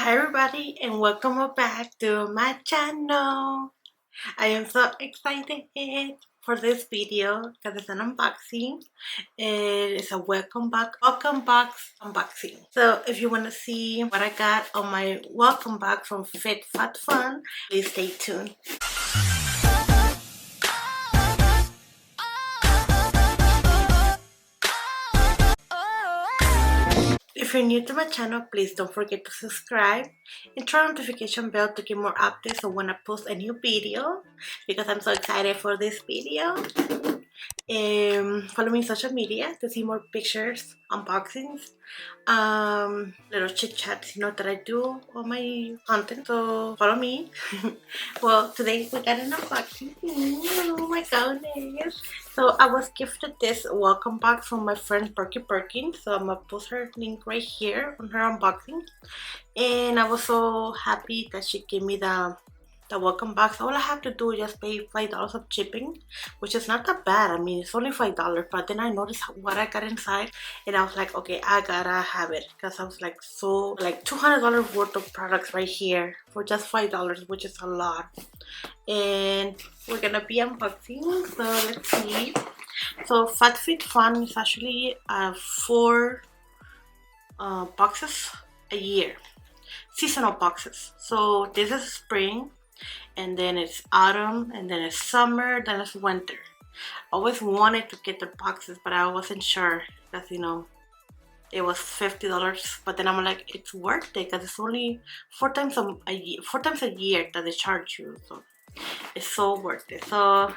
Hi everybody and welcome back to my channel. I am so excited for this video because it's an unboxing. It is a welcome box unboxing. So if you want to see what I got on my welcome box from FABFITFUN, please stay tuned. If you're new to my channel, please don't forget to subscribe and turn on the notification bell to get more updates on when I post a new video, because I'm so excited for this video. Follow me on social media to see more pictures, unboxings, little chit chats, that I do on my content. So follow me. Well, today we got an unboxing. Oh my goodness! So I was gifted this welcome box from my friend Perkins. So I'm gonna post her link right here on her unboxing. And I was so happy that she gave me the welcome box. All I have to do is just pay $5 of shipping, which is not that bad. I mean, it's only $5, but then I noticed what I got inside and I was like, okay, I gotta have it, because I was like, so like $200 worth of products right here for just $5, which is a lot. And we're gonna be unboxing, so let's see. So FABFITFUN is actually 4 boxes a year, seasonal boxes. So this is spring, and then it's autumn, and then it's summer, then it's winter. I always wanted to get the boxes, but I wasn't sure because it was $50. But then I'm like, it's worth it because it's only 4 times a year that they charge you, so it's so worth it. So,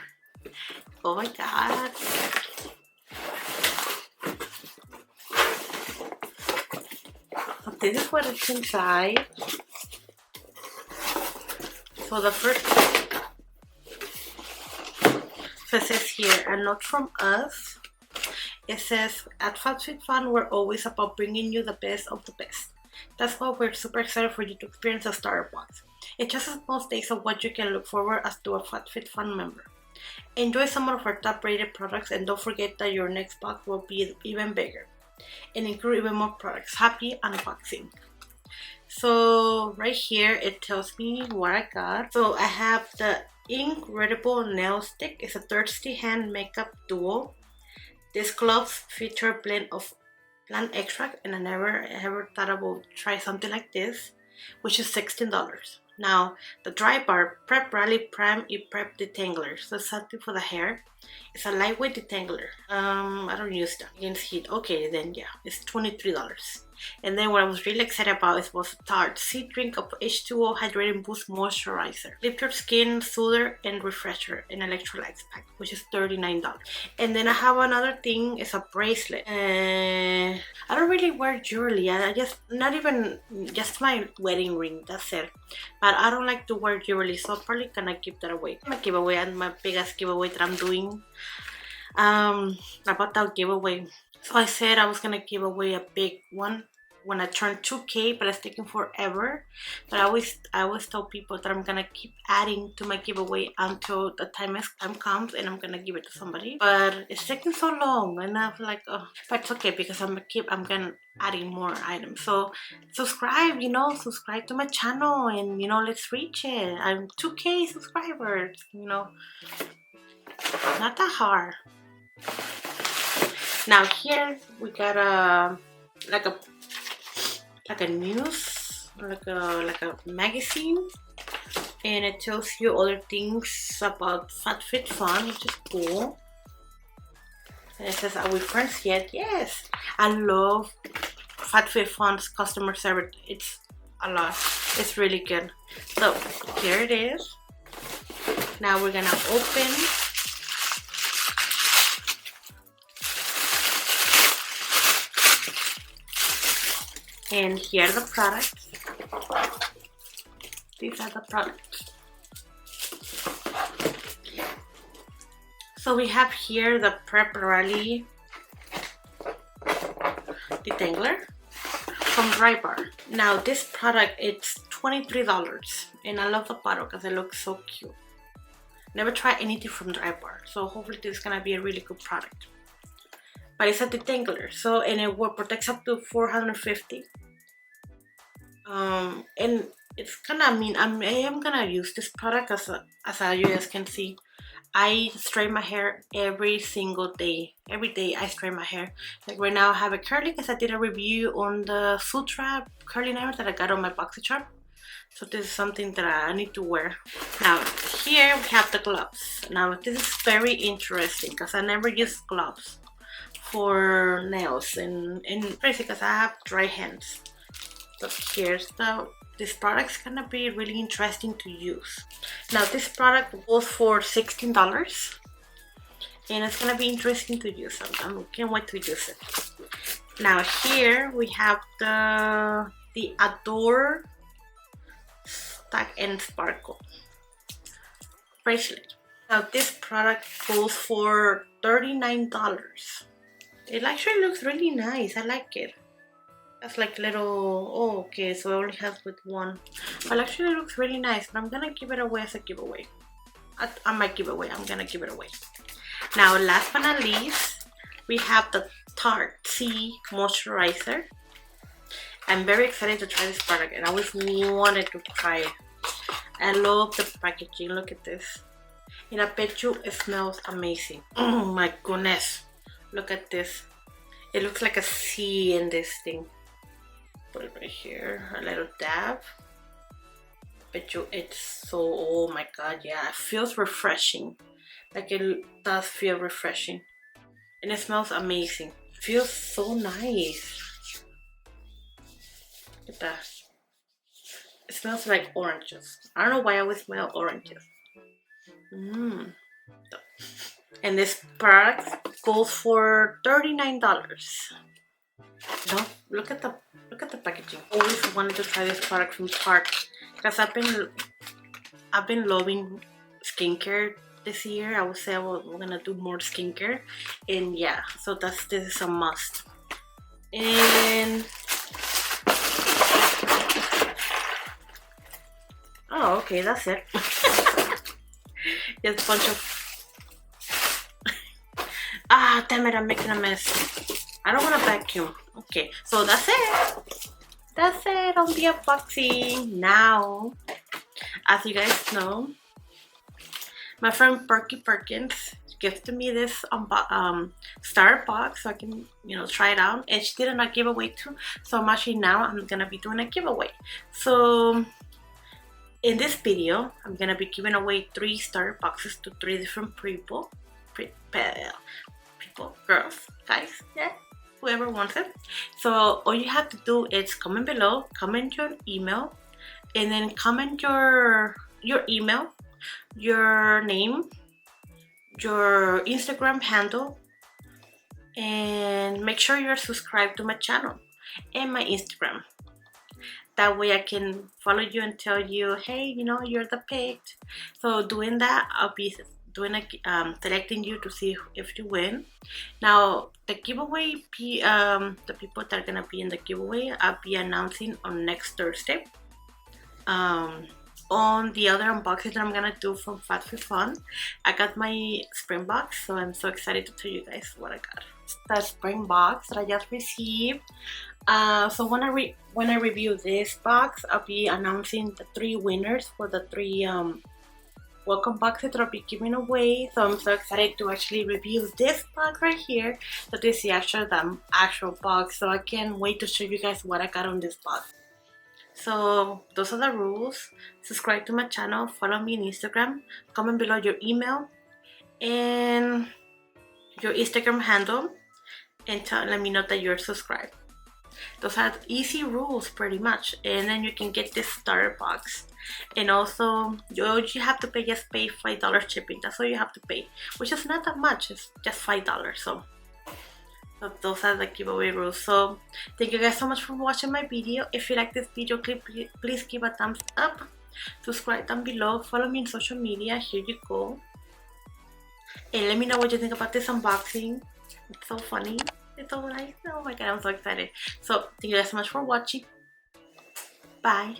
oh my god. So this is what it's inside. So the first, so it says here, a note from us. It says, at FABFITFUN, we're always about bringing you the best of the best. That's why we're super excited for you to experience the starter box. It's just a small taste of what you can look forward as to a FABFITFUN member. Enjoy some of our top rated products, and don't forget that your next box will be even bigger and include even more products. Happy unboxing. So right here it tells me what I got. So I have the incredible nail stick. It's a thirsty hand makeup duo. This gloves feature a blend of plant extract, and I never ever thought I would try something like this, which is $16. Now the dry bar prep rally prime e prep detangler. So something for the hair. It's a lightweight detangler. I don't use that against heat. Okay, then yeah, it's $23. And then what I was really excited about was Tarte Sea Drink of H2O Hydrating Boost Moisturizer. Lift your skin, soother and refresher, and electrolytes pack, which is $39. And then I have another thing, it's a bracelet. I don't really wear jewelry. I just, not even, just my wedding ring, that's it. But I don't like to wear jewelry, so I'm probably gonna give that away. My giveaway, and my biggest giveaway that I'm doing. About that giveaway. So I said I was gonna give away a big one when I turn 2K, but it's taking forever. But I always tell people that I'm gonna keep adding to my giveaway until the time comes and I'm gonna give it to somebody. But it's taking so long, and I'm like, oh, but it's okay because I'm gonna adding more items. So subscribe, subscribe to my channel, and let's reach it. I'm 2K subscribers. Not that hard. Now here we got a like a news, like a magazine, and it tells you other things about FABFITFUN, which is cool. And it says, are we friends yet? Yes. I love FABFITFUN's customer service. It's a lot. It's really good. So here it is. Now we're gonna open. And here are the products. These are the products. So we have here the Prep Rally Detangler from Dry Bar. Now this product, it's $23, and I love the bottle because it looks so cute. Never tried anything from Dry Bar, so hopefully this is gonna be a really good product. But it's a detangler, so, and it will protect up to 450. And it's kind of mean. I am gonna use this product as you guys can see. I straighten my hair every single day. Every day I straighten my hair. Like right now I have a curly because I did a review on the Sutra curling iron that I got on my boxycharm. So this is something that I need to wear. Now here we have the gloves. Now this is very interesting because I never use gloves for nails and basically because I have dry hands. So here's this product's gonna be really interesting to use. Now this product goes for $16 and it's gonna be interesting to use. I can't wait to use it. Now here we have the Adore Stack and Sparkle bracelet. Now this product goes for $39. It actually looks really nice. I like it. That's like little, oh okay, so it only has with one. But actually it looks really nice, but I'm gonna give it away as a giveaway. I might give away, I'm gonna give it away. Now last but not least, we have the Tarte moisturizer. I'm very excited to try this product and I always wanted to try it. I love the packaging, look at this. And I bet you it smells amazing. Oh my goodness, look at this. It looks like a sea in this thing. Put it right here, a little dab. Bet you it's so, oh my god, yeah, it feels refreshing. Like it does feel refreshing. And it smells amazing. It feels so nice. Look at that. It smells like oranges. I don't know why I always smell oranges. And this product goes for $39. No, look at the packaging. I always wanted to try this product from Tarte because I've been loving skincare this year. I would say we're gonna do more skincare, and yeah, so this is a must. And oh, okay, that's it. Just a bunch of damn it, I'm making a mess. I don't want to vacuum. Okay, so that's it. That's it on the unboxing. Now, as you guys know, my friend Perkins gifted me this starter box so I can, try it out. And she did a giveaway too. So I'm gonna be doing a giveaway. So in this video, I'm gonna be giving away 3 starter boxes to 3 different people, girls, guys, yeah, whoever wants it. So all you have to do is comment below, comment your email, and then comment your email, your name, your Instagram handle, and make sure you're subscribed to my channel and my Instagram. That way I can follow you and tell you, hey, you're the picked. So doing that, I'll be selecting you to see if you win. Now the giveaway, the people that are gonna be in the giveaway, I'll be announcing on next Thursday. On the other unboxing that I'm gonna do from FABFITFUN, I got my spring box, so I'm so excited to tell you guys what I got. The spring box that I just received. So when I review this box, I'll be announcing the 3 winners for the 3 welcome boxes that I'll be giving away. So I'm so excited to actually review this box right here. So this is the actual box. So I can't wait to show you guys what I got on this box. So those are the rules. Subscribe to my channel, follow me on Instagram, comment below your email and your Instagram handle, and let me know that you're subscribed. Those are easy rules pretty much, and then you can get this starter box. And also you have to just pay $5 shipping. That's all you have to pay, which is not that much. It's just $5. So those are the giveaway rules. So thank you guys so much for watching my video. If you like this video clip, please give a thumbs up, subscribe down below, follow me on social media. Here you go, and let me know what you think about this unboxing. It's so funny, it's so nice. Oh my god, I'm so excited. So thank you guys so much for watching. Bye.